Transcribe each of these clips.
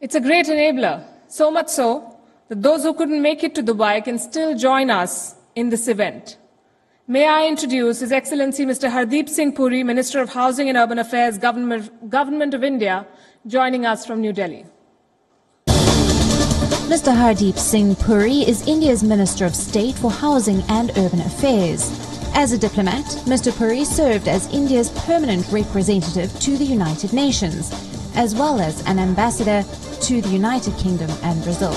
It's a great enabler, so much so that those who couldn't make it to Dubai can still join us in this event. May I introduce His Excellency Mr. Hardeep Singh Puri, Minister of Housing and Urban Affairs, Government of India, joining us from New Delhi. Mr. Hardeep Singh Puri is India's Minister of State for Housing and Urban Affairs. As a diplomat, Mr. Puri served as India's permanent representative to the United Nations, as well as an ambassador to the United Kingdom and Brazil.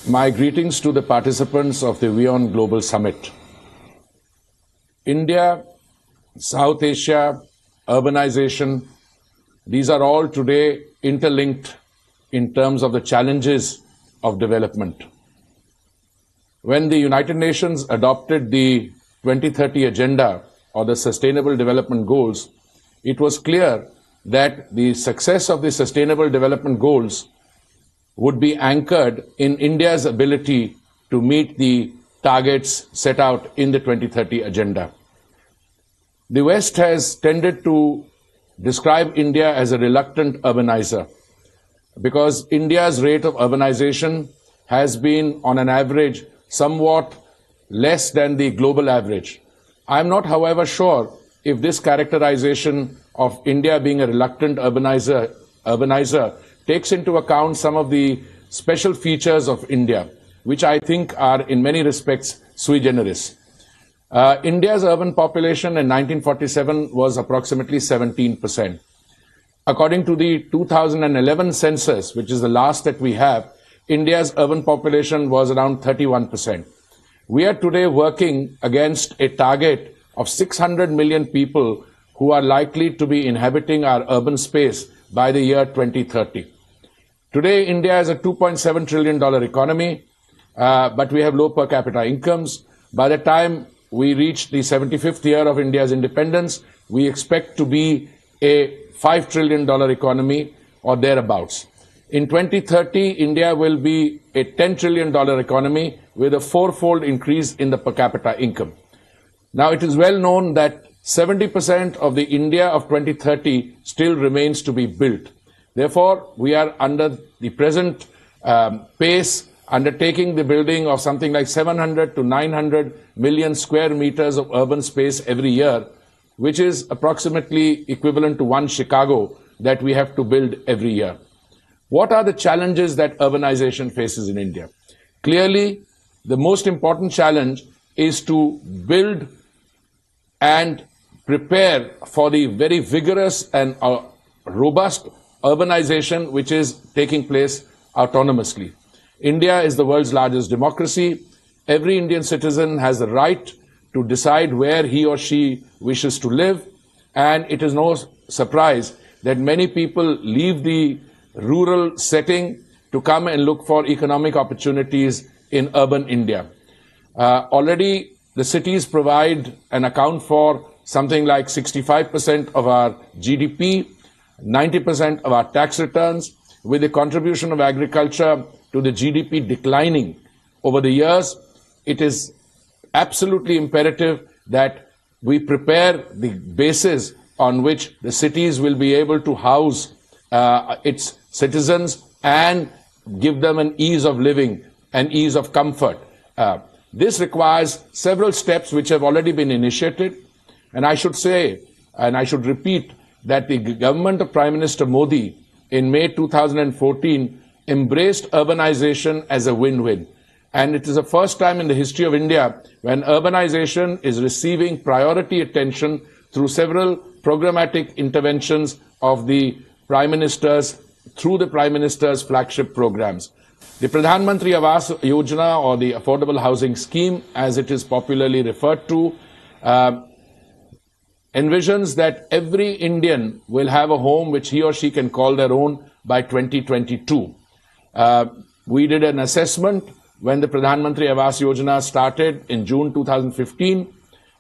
My greetings to the participants of the WION Global Summit. India, South Asia, urbanization, these are all today interlinked in terms of the challenges of development. When the United Nations adopted the 2030 Agenda or the Sustainable Development Goals, it was clear that the success of the Sustainable Development Goals would be anchored in India's ability to meet the targets set out in the 2030 Agenda. The West has tended to describe India as a reluctant urbanizer because India's rate of urbanization has been, on an average, somewhat less than the global average. I am not, however, sure if this characterization of India being a reluctant urbanizer takes into account some of the special features of India, which I think are in many respects sui generis. India's urban population in 1947 was approximately 17%. According to the 2011 census, which is the last that we have, India's urban population was around 31%. We are today working against a target of 600 million people who are likely to be inhabiting our urban space by the year 2030. Today, India is a $2.7 trillion economy, but we have low per capita incomes. By the time we reach the 75th year of India's independence, we expect to be a $5 trillion economy or thereabouts. In 2030, India will be a $10 trillion economy with a fourfold increase in the per capita income. Now, it is well known that 70% of the India of 2030 still remains to be built. Therefore, we are under the present pace undertaking the building of something like 700 to 900 million square meters of urban space every year, which is approximately equivalent to one Chicago that we have to build every year. What are the challenges that urbanization faces in India? Clearly, the most important challenge is to build and prepare for the very vigorous and robust urbanization which is taking place autonomously. India is the world's largest democracy. Every Indian citizen has the right to decide where he or she wishes to live, and it is no surprise that many people leave the rural setting to come and look for economic opportunities in urban India. Already the cities provide and account for something like 65% of our GDP, 90% of our tax returns, with the contribution of agriculture to the GDP declining over the years. It is absolutely imperative that we prepare the basis on which the cities will be able to house its citizens and give them an ease of living and ease of comfort. This requires several steps which have already been initiated, and I should say, and I should repeat, that the government of Prime Minister Modi in May 2014 embraced urbanization as a win-win. And it is the first time in the history of India when urbanization is receiving priority attention through several programmatic interventions of the Prime Minister's, through the Prime Minister's flagship programs. The Pradhan Mantri Awas Yojana, or the Affordable Housing Scheme, as it is popularly referred to, envisions that every Indian will have a home which he or she can call their own by 2022. We did an assessment when the Pradhan Mantri Awas Yojana started in June 2015,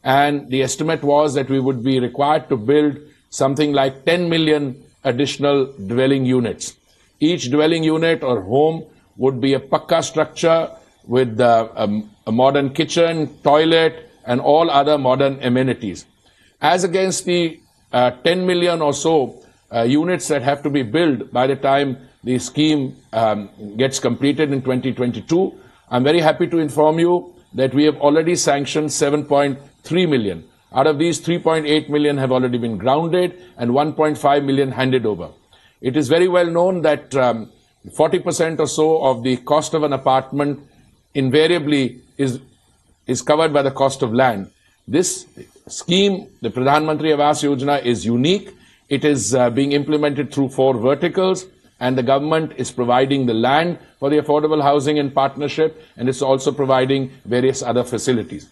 and the estimate was that we would be required to build something like 10 million additional dwelling units. Each dwelling unit or home would be a pakka structure with a modern kitchen, toilet, and all other modern amenities. As against the 10 million or so units that have to be built by the time the scheme gets completed in 2022, I'm very happy to inform you that we have already sanctioned 7.3 million. Out of these, 3.8 million have already been grounded and 1.5 million handed over. It is very well known that 40% or so of the cost of an apartment invariably is covered by the cost of land. This scheme, the Pradhan Mantri Awas Yojana, is unique. It is being implemented through 4 verticals, and the government is providing the land for the affordable housing in partnership, and it's also providing various other facilities.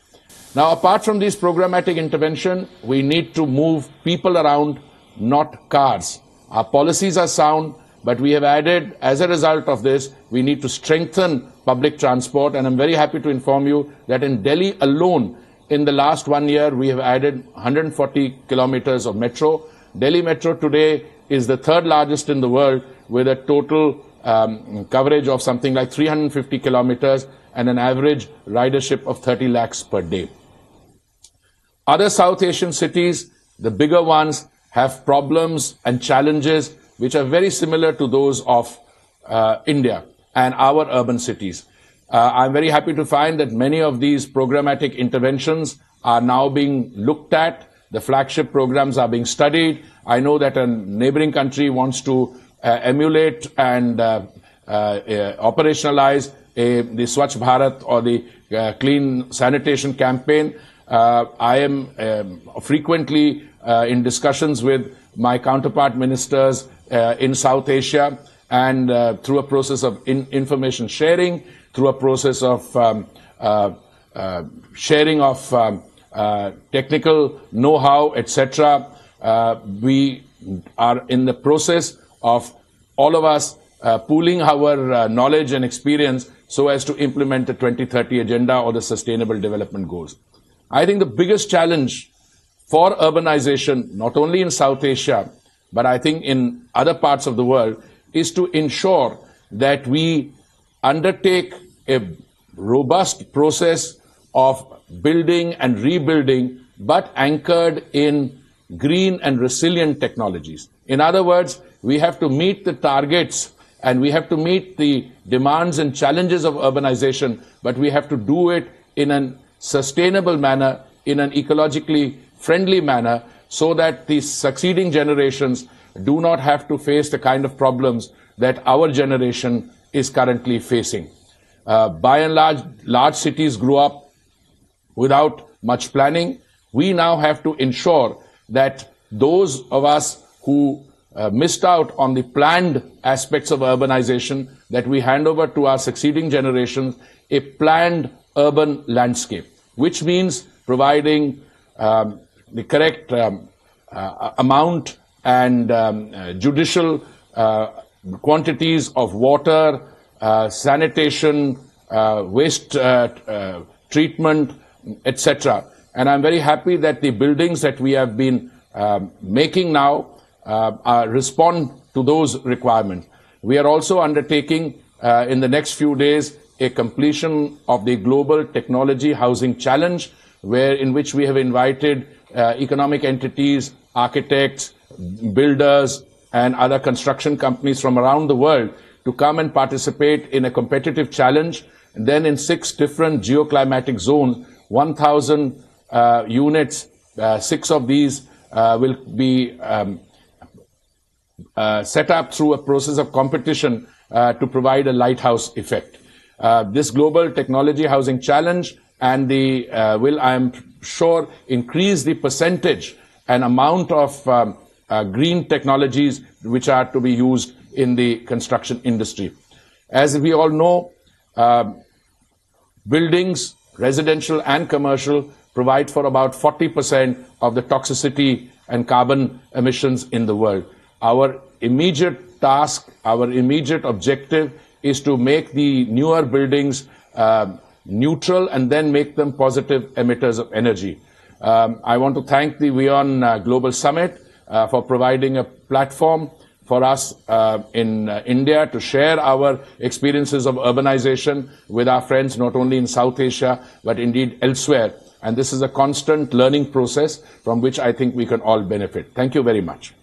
Now, apart from these programmatic intervention, we need to move people around, not cars. Our policies are sound, but we have added, as a result of this, we need to strengthen public transport, and I'm very happy to inform you that in Delhi alone, in the last 1 year, we have added 140 kilometers of metro. Delhi Metro today is the 3rd largest in the world, with a total coverage of something like 350 kilometers and an average ridership of 30 lakhs per day. Other South Asian cities, the bigger ones, have problems and challenges which are very similar to those of India and our urban cities. I'm very happy to find that many of these programmatic interventions are now being looked at. The flagship programs are being studied. I know that a neighboring country wants to emulate and operationalize the Swachh Bharat or the clean sanitation campaign. I am frequently in discussions with my counterpart ministers in South Asia, and through a process of information sharing, through a process of sharing of technical know-how, etc. We are in the process of all of us pooling our knowledge and experience so as to implement the 2030 agenda or the Sustainable Development Goals. I think the biggest challenge for urbanization, not only in South Asia, but I think in other parts of the world, is to ensure that we undertake a robust process of building and rebuilding, but anchored in green and resilient technologies. In other words, we have to meet the targets and we have to meet the demands and challenges of urbanization, but we have to do it in a sustainable manner, in an ecologically friendly manner, so that the succeeding generations do not have to face the kind of problems that our generation is currently facing. By and large, large cities grew up without much planning. We now have to ensure that those of us who missed out on the planned aspects of urbanization, that we hand over to our succeeding generations a planned urban landscape, which means providing the correct amount and judicial quantities of water, sanitation, waste treatment, etc. And I'm very happy that the buildings that we have been making now respond to those requirements. We are also undertaking in the next few days a completion of the Global Technology Housing Challenge, in which we have invited economic entities, architects, builders, and other construction companies from around the world to come and participate in a competitive challenge. And then in 6 different geoclimatic zones, 1,000 units, 6 of these will be set up through a process of competition to provide a lighthouse effect. This Global Technology Housing Challenge and will, I am sure, increase the percentage and amount of green technologies which are to be used in the construction industry. As we all know, buildings, residential and commercial, provide for about 40% of the toxicity and carbon emissions in the world. Our immediate task, our immediate objective is to make the newer buildings neutral and then make them positive emitters of energy. I want to thank the WION Global Summit for providing a platform for us in India to share our experiences of urbanization with our friends, not only in South Asia, but indeed elsewhere. And this is a constant learning process from which I think we can all benefit. Thank you very much.